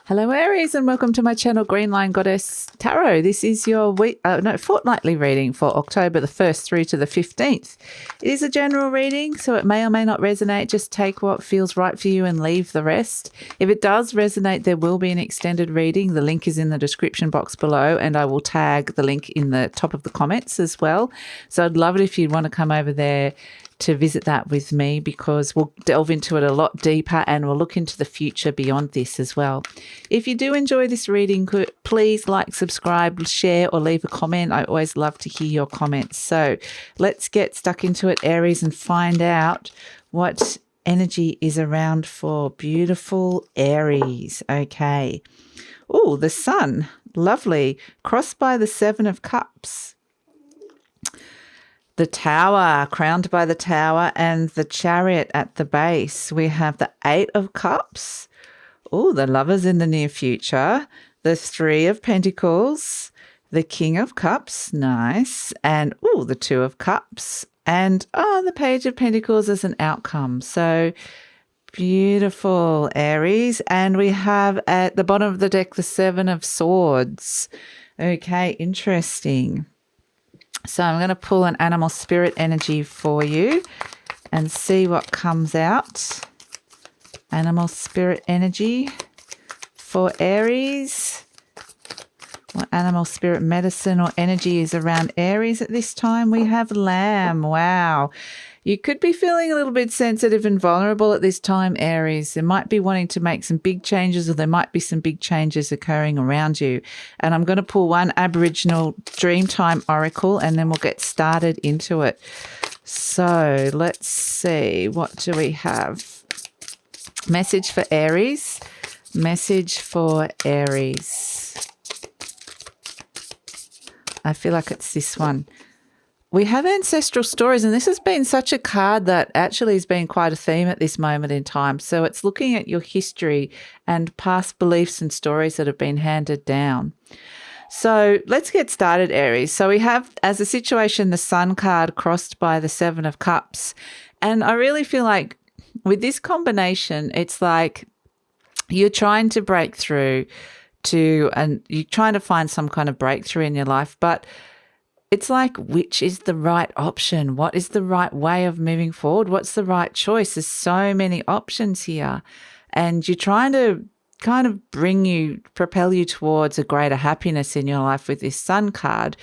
Hello Aries and welcome to my channel GreenLion Goddess Tarot. This is your fortnightly reading for October the 1st through to the 15th. It is a general reading, so it may or may not resonate. Just take what feels right for you and leave the rest. If it does resonate, there will be an extended reading. The link is in the description box below and I will tag the link in the top of the comments as well. So I'd love it if you'd want to come over there to visit that with me, because we'll delve into it a lot deeper and we'll look into the future beyond this as well. If you do enjoy this reading, please like, subscribe, share or leave a comment. I always love to hear your comments. So let's get stuck into it, Aries, and find out what energy is around for beautiful Aries. Okay. Oh, the Sun. Lovely. Crossed by the Seven of Cups. The Tower, crowned by the Tower, and the Chariot at the base. We have the Eight of Cups. Oh, the Lovers in the near future. The Three of Pentacles. The King of Cups. Nice. And, oh, the Two of Cups. And, oh, the Page of Pentacles as an outcome. So, beautiful, Aries. And we have at the bottom of the deck the Seven of Swords. Okay, interesting. So I'm going to pull an animal spirit energy for you and see what comes out. Animal spirit energy for Aries. What animal spirit medicine or energy is around Aries at this time? We have Lamb. Wow. You could be feeling a little bit sensitive and vulnerable at this time, Aries. There might be wanting to make some big changes, or there might be some big changes occurring around you. And I'm going to pull one Aboriginal Dreamtime Oracle and then we'll get started into it. So let's see. What do we have? Message for Aries. Message for Aries. I feel like it's this one. We have ancestral stories, and this has been such a card that actually has been quite a theme at this moment in time. So it's looking at your history and past beliefs and stories that have been handed down. So let's get started, Aries. So we have, as a situation, the Sun card crossed by the Seven of Cups. And I really feel like with this combination, it's like you're trying to break through and you're trying to find some kind of breakthrough in your life, but it's like, which is the right option? What is the right way of moving forward? What's the right choice? There's so many options here. And you're trying to kind of propel you towards a greater happiness in your life with this Sun card.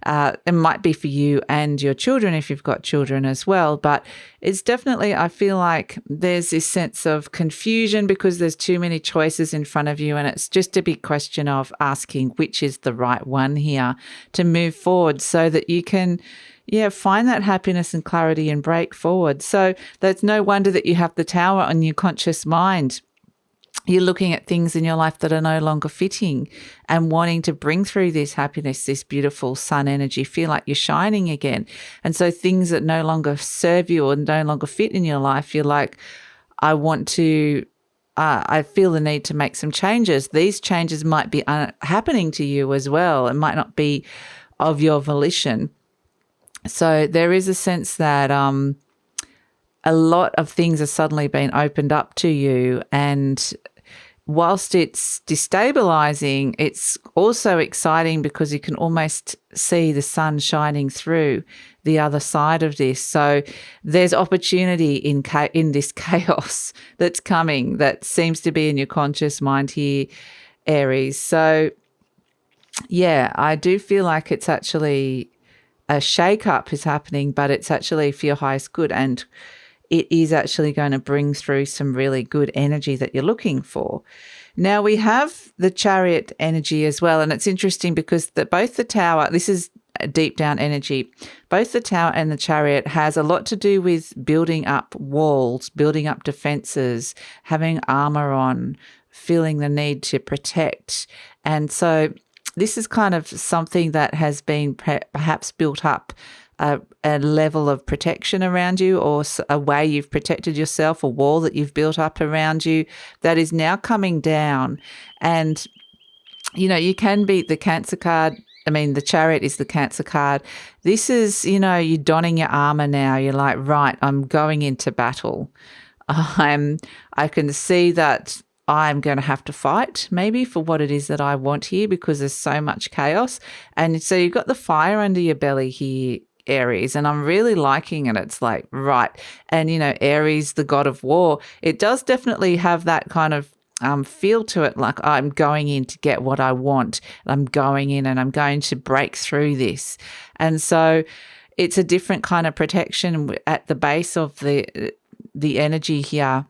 It might be for you and your children if you've got children as well. But it's definitely, I feel like there's this sense of confusion because there's too many choices in front of you. And it's just a big question of asking which is the right one here to move forward so that you can, find that happiness and clarity and break forward. So there's no wonder that you have the Tower on your conscious mind. You're looking at things in your life that are no longer fitting and wanting to bring through this happiness, this beautiful Sun energy, feel like you're shining again. And so things that no longer serve you or no longer fit in your life, you're like, I feel the need to make some changes. These changes might be happening to you as well. It might not be of your volition. So there is a sense that a lot of things are suddenly being opened up to you, and whilst it's destabilizing, it's also exciting because you can almost see the sun shining through the other side of this. So there's opportunity in this chaos that's coming that seems to be in your conscious mind here, Aries. So yeah, I do feel like it's actually a shake-up is happening, but it's actually for your highest good, and it is actually going to bring through some really good energy that you're looking for. Now we have the Chariot energy as well, and it's interesting because both the Tower, this is a deep down energy, both the Tower and the Chariot has a lot to do with building up walls, building up defenses, having armor on, feeling the need to protect. And so this is kind of something that has been perhaps built up a level of protection around you, or a way you've protected yourself, a wall that you've built up around you that is now coming down. And, you can be the Cancer card. I mean, the Chariot is the Cancer card. This is, you're donning your armor now. You're like, right, I'm going into battle. I can see that I'm going to have to fight maybe for what it is that I want here, because there's so much chaos. And so you've got the fire under your belly here, Aries, and I'm really liking it. It's like, right. And, Aries, the god of war, it does definitely have that kind of feel to it, like I'm going in to get what I want. I'm going in and I'm going to break through this. And so it's a different kind of protection at the base of the energy here,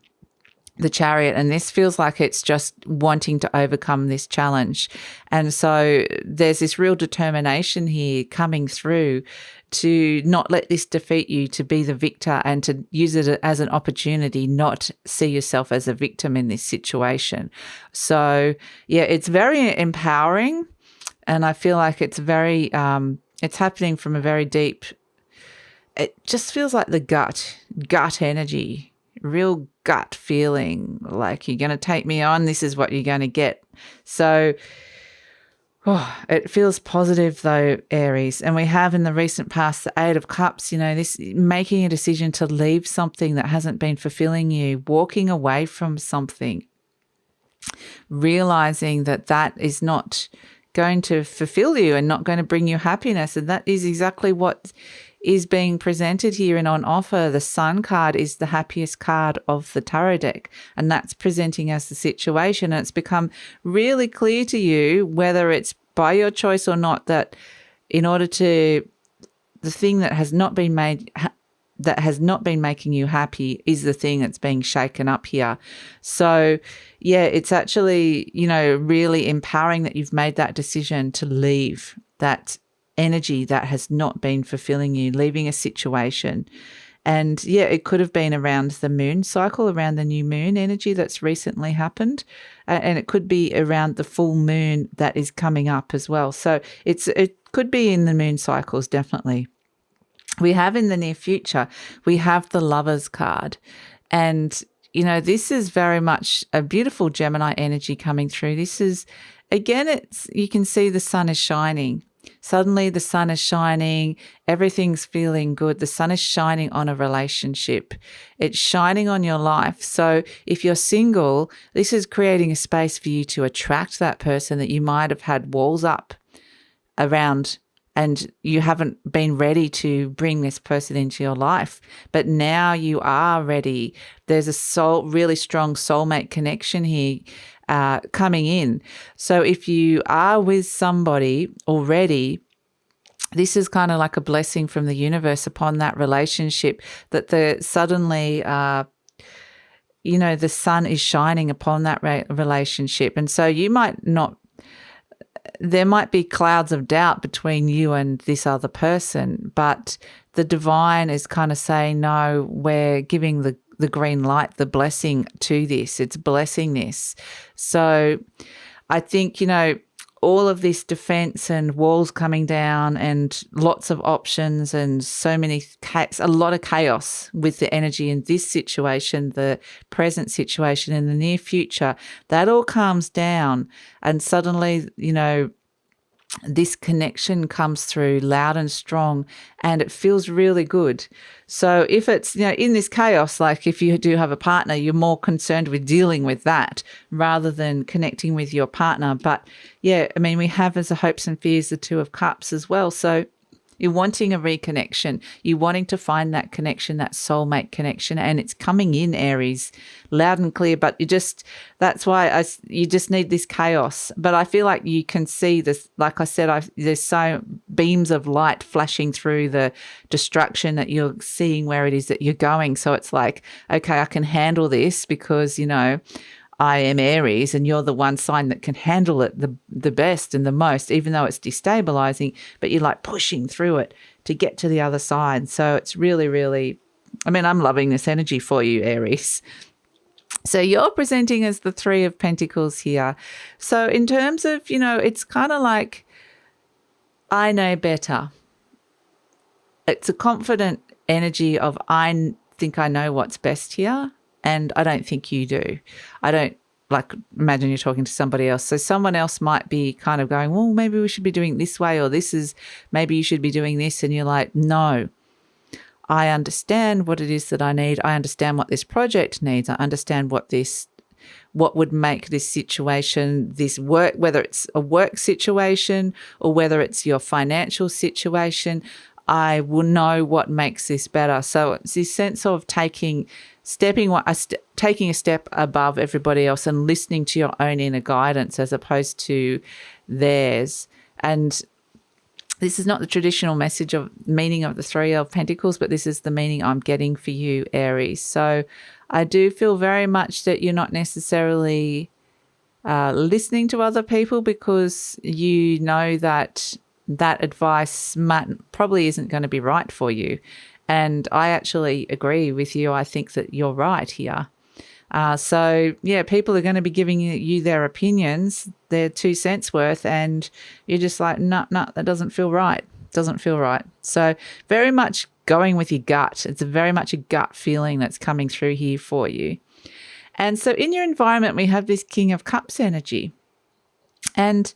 the Chariot, and this feels like it's just wanting to overcome this challenge. And so there's this real determination here coming through to not let this defeat you, to be the victor and to use it as an opportunity, not see yourself as a victim in this situation. So yeah, it's very empowering, and I feel like it's very it's happening from a very deep, it just feels like the gut energy, real gut feeling, like you're going to take me on, this is what you're going to get. So it feels positive though, Aries. And we have in the recent past the Eight of Cups, this making a decision to leave something that hasn't been fulfilling you, walking away from something, realizing that that is not going to fulfill you and not going to bring you happiness. And that is exactly what is being presented here and on offer. The Sun card is the happiest card of the tarot deck, and that's presenting as the situation. And it's become really clear to you, whether it's by your choice or not, that in order to, the thing that has not been making you happy is the thing that's being shaken up here. So yeah, it's actually, really empowering that you've made that decision to leave that energy that has not been fulfilling you, leaving a situation. And yeah, it could have been around the moon cycle, around the new moon energy that's recently happened. And it could be around the full moon that is coming up as well. So it could be in the moon cycles, definitely. We have in the near future, we have the Lovers card. And, this is very much a beautiful Gemini energy coming through. This is, again, you can see the sun is shining. Suddenly the sun is shining, everything's feeling good. The sun is shining on a relationship. It's shining on your life. So if you're single, this is creating a space for you to attract that person that you might have had walls up around and you haven't been ready to bring this person into your life. But now you are ready. There's a really strong soulmate connection here coming in. So if you are with somebody already, this is kind of like a blessing from the universe upon that relationship, that suddenly the sun is shining upon that relationship. And so you might not, there might be clouds of doubt between you and this other person, but the divine is kind of saying, no, we're giving the green light, the blessing to this. It's blessing this. So I think, all of this defense and walls coming down and lots of options and a lot of chaos with the energy in this situation, the present situation, in the near future, that all calms down. And suddenly, this connection comes through loud and strong, and it feels really good. So if it's, in this chaos, like if you do have a partner, you're more concerned with dealing with that rather than connecting with your partner. But yeah, we have as a hopes and fears the Two of Cups as well. So you're wanting a reconnection. You're wanting to find that connection, that soulmate connection, and it's coming in, Aries, loud and clear. But that's why you just need this chaos. But I feel like you can see this, like I said, there's so beams of light flashing through the destruction that you're seeing where it is that you're going. So it's like, okay, I can handle this because, I am Aries and you're the one sign that can handle it the best and the most, even though it's destabilizing, but you're like pushing through it to get to the other side. So it's really, really, I'm loving this energy for you, Aries. So you're presenting as the Three of Pentacles here. So in terms of, it's kind of like, I know better. It's a confident energy of, I think I know what's best here. And I don't think you do. I don't, imagine you're talking to somebody else. So someone else might be kind of going, well, maybe we should be doing it this way, or maybe you should be doing this. And you're like, no, I understand what it is that I need. I understand what this project needs. I understand what this what would make this situation, this work, whether it's a work situation or whether it's your financial situation, I will know what makes this better. So it's this sense of taking a step above everybody else and listening to your own inner guidance as opposed to theirs. And this is not the traditional meaning of the Three of Pentacles, but this is the meaning I'm getting for you, Aries. So I do feel very much that you're not necessarily listening to other people because you know that advice probably isn't going to be right for you. And I actually agree with you. I think that you're right here. So, yeah, people are going to be giving you their opinions, their 2 cents worth, and you're just like, no, that doesn't feel right. Doesn't feel right. So very much going with your gut. It's very much a gut feeling that's coming through here for you. And so in your environment, we have this King of Cups energy. And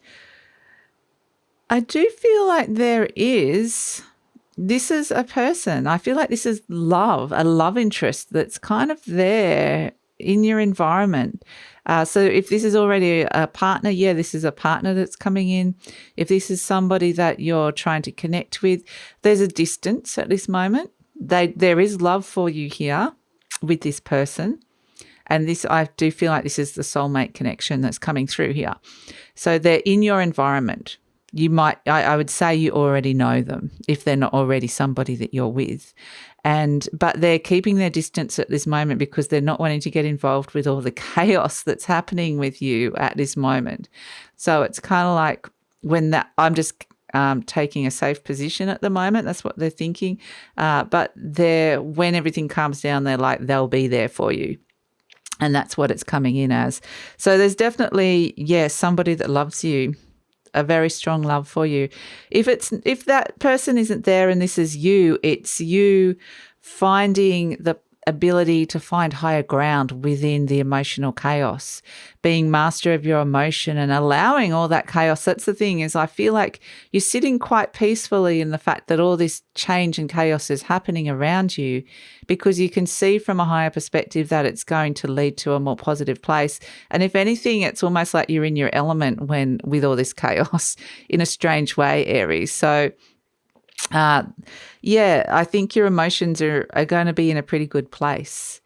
I do feel like this is a person. I feel like this is love, a love interest that's kind of there in your environment. So if this is already a partner, this is a partner that's coming in. If this is somebody that you're trying to connect with, there's a distance at this moment. There is love for you here with this person. And I do feel like this is the soulmate connection that's coming through here. So they're in your environment. I would say you already know them if they're not already somebody that you're with. But they're keeping their distance at this moment because they're not wanting to get involved with all the chaos that's happening with you at this moment. So it's kind of like I'm just taking a safe position at the moment. That's what they're thinking. But when everything calms down, they'll be there for you. And that's what it's coming in as. So there's definitely, somebody that loves you, a very strong love for you. If that person isn't there and this is you, it's you finding the ability to find higher ground within the emotional chaos, being master of your emotion and allowing all that chaos. That's the thing, is I feel like you're sitting quite peacefully in the fact that all this change and chaos is happening around you because you can see from a higher perspective that it's going to lead to a more positive place. And if anything, it's almost like you're in your element with all this chaos in a strange way, Aries. So I think your emotions are going to be in a pretty good place.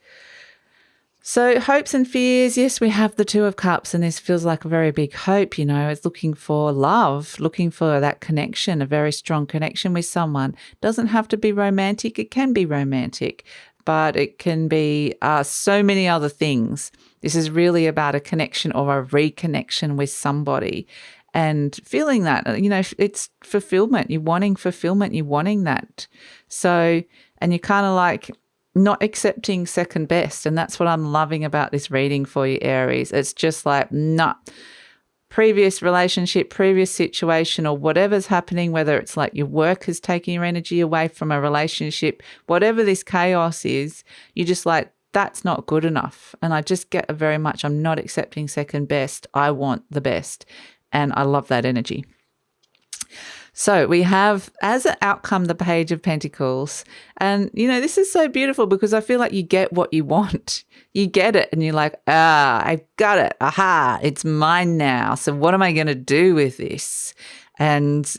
So hopes and fears, yes, we have the Two of Cups, and this feels like a very big hope, it's looking for love, looking for that connection, a very strong connection with someone. Doesn't have to be romantic. It can be romantic, but it can be so many other things. This is really about a connection or a reconnection with somebody. And feeling that, it's fulfillment. You're wanting fulfillment. You're wanting that. So, and you're kind of like not accepting second best. And that's what I'm loving about this reading for you, Aries. It's just like, previous relationship, previous situation, or whatever's happening, whether it's like your work is taking your energy away from a relationship, whatever this chaos is, you're just like, that's not good enough. And I just get I'm not accepting second best. I want the best. And I love that energy. So we have as an outcome the Page of Pentacles. And, this is so beautiful because I feel like you get what you want. You get it and you're like, I've got it. Aha, it's mine now. So what am I going to do with this? And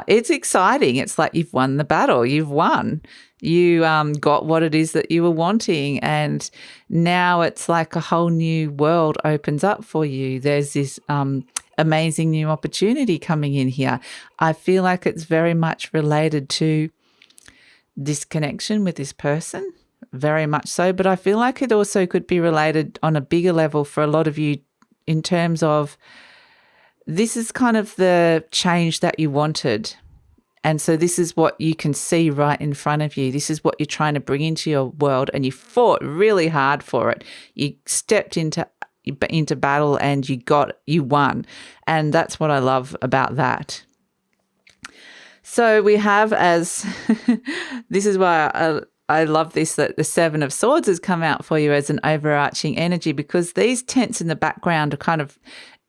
it's exciting. It's like you've won the battle. You've won. You got what it is that you were wanting, and now it's like a whole new world opens up for you. There's this amazing new opportunity coming in here. I feel like it's very much related to this connection with this person, very much so, but I feel like it also could be related on a bigger level for a lot of you in terms of this is kind of the change that you wanted. And so this is what you can see right in front of you. This is what you're trying to bring into your world, and you fought really hard for it. You stepped into battle and you won. And that's what I love about that. So we have this is why I love this, that the Seven of Swords has come out for you as an overarching energy, because these tents in the background are kind of,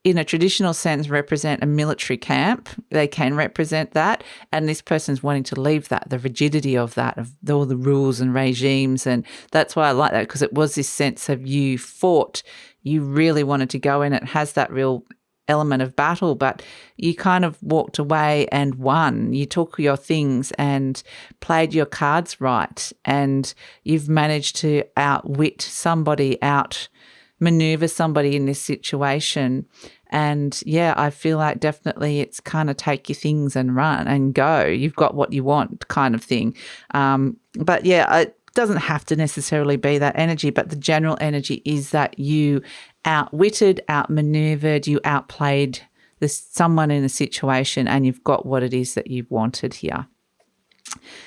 in a traditional sense, represent a military camp. They can represent that. And this person's wanting to leave that, the rigidity of that, of all the rules and regimes. And that's why I like that, because it was this sense of you fought you really wanted to go in. It has that real element of battle, but you kind of walked away and won. You took your things and played your cards right, and you've managed to outwit somebody, outmaneuver somebody in this situation. And yeah, I feel like definitely it's kind of take your things and run and go. You've got what you want kind of thing. But yeah, it doesn't have to necessarily be that energy, but the general energy is that you outwitted, outmaneuvered, you outplayed someone in a situation, and you've got what it is that you wanted here.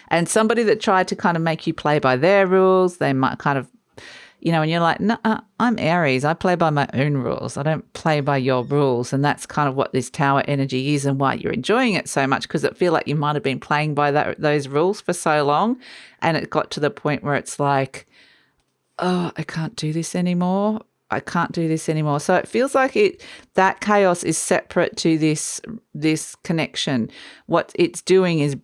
And somebody that tried to kind of make you play by their rules, they might kind of, and you're like, no, I'm Aries. I play by my own rules. I don't play by your rules. And that's kind of what this Tower energy is, and why you're enjoying it so much, because it feel like you might have been playing by those rules for so long, and it got to the point where it's like, oh, I can't do this anymore. I can't do this anymore. So it feels like that chaos is separate to this connection. What it's doing is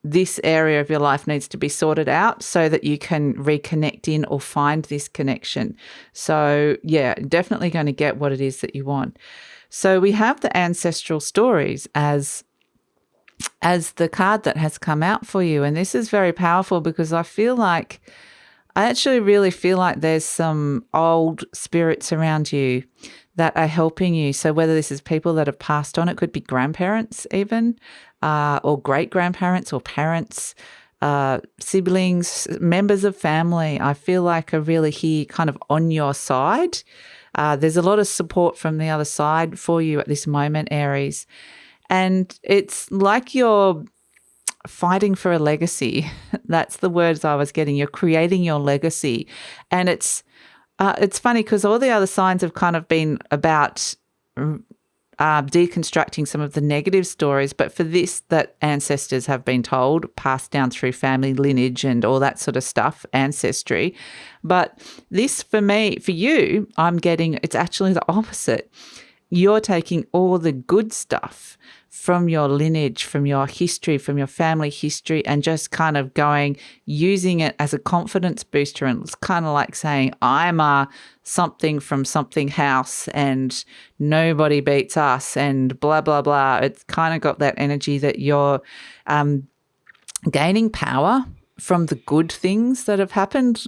this area of your life needs to be sorted out so that you can reconnect in or find this connection. So yeah, definitely going to get what it is that you want. So we have the ancestral stories as the card that has come out for you. And this is very powerful, because I actually really feel like there's some old spirits around you that are helping you. So whether this is people that have passed on, it could be grandparents even, or great-grandparents or parents, siblings, members of family, I feel like are really here kind of on your side. There's a lot of support from the other side for you at this moment, Aries. And it's like you're fighting for a legacy. That's the words I was getting. You're creating your legacy. And it's funny because all the other signs have kind of been about deconstructing some of the negative stories, but for this, that ancestors have been told, passed down through family lineage and all that sort of stuff, ancestry. But this, for you, I'm getting, it's actually the opposite. You're taking all the good stuff from your lineage, from your history, from your family history, and just kind of using it as a confidence booster. And it's kind of like saying, I'm a something from something house and nobody beats us and blah, blah, blah. It's kind of got that energy that you're gaining power from the good things that have happened.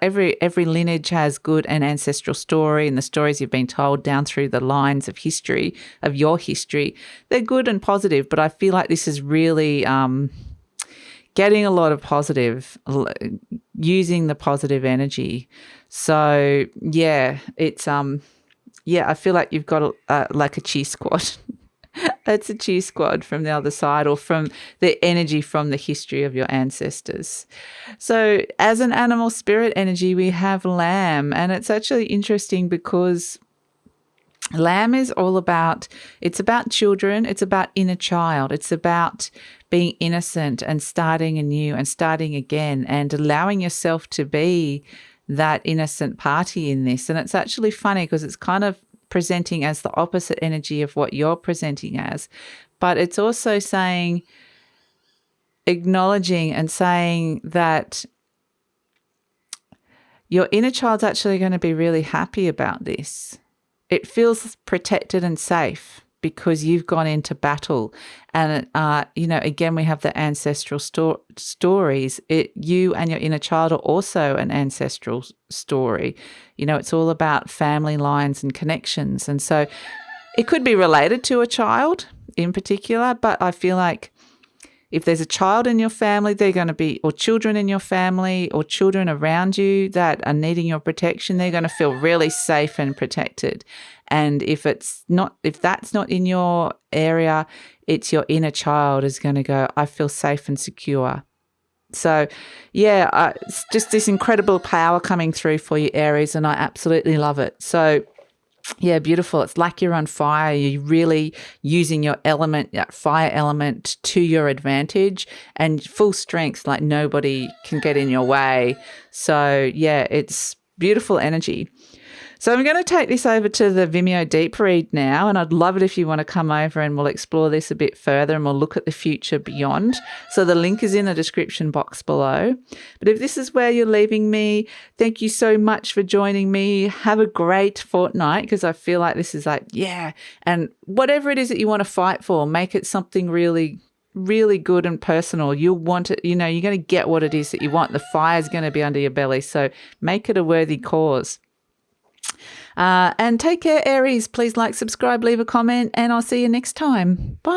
Every lineage has good and ancestral story, and the stories you've been told down through the lines of history, of your history, they're good and positive, but I feel like this is really getting a lot of positive, using the positive energy. So, yeah, it's, I feel like you've got like a cheer squad. It's a cheer squad from the other side, or from the energy from the history of your ancestors. So as an animal spirit energy, we have lamb, and it's actually interesting because lamb is all about, it's about children, it's about inner child, it's about being innocent and starting anew and starting again and allowing yourself to be that innocent party in this. And it's actually funny because it's kind of presenting as the opposite energy of what you're presenting as, but it's also saying, acknowledging and saying that your inner child's actually going to be really happy about this. It feels protected and safe because you've gone into battle. And, again, we have the ancestral stories. You and your inner child are also an ancestral story. It's all about family lines and connections. And so it could be related to a child in particular, but I feel like if there's a child in your family, they're going to be, or children in your family, or children around you that are needing your protection, they're going to feel really safe and protected. And if that's not in your area, it's your inner child is going to go, I feel safe and secure. So, yeah, it's just this incredible power coming through for you, Aries, and I absolutely love it. So, yeah, beautiful. It's like you're on fire. You're really using your element, that fire element, to your advantage and full strength, like nobody can get in your way. So, yeah, it's beautiful energy. So I'm going to take this over to the Vimeo deep read now, and I'd love it if you want to come over and we'll explore this a bit further and we'll look at the future beyond. So the link is in the description box below. But if this is where you're leaving me, thank you so much for joining me. Have a great fortnight, because I feel like this is like, yeah. And whatever it is that you want to fight for, make it something really good and personal. You'll want it, you're going to get what it is that you want. The fire's going to be under your belly. So make it a worthy cause. And take care, Aries. Please like, subscribe, leave a comment, and I'll see you next time. Bye.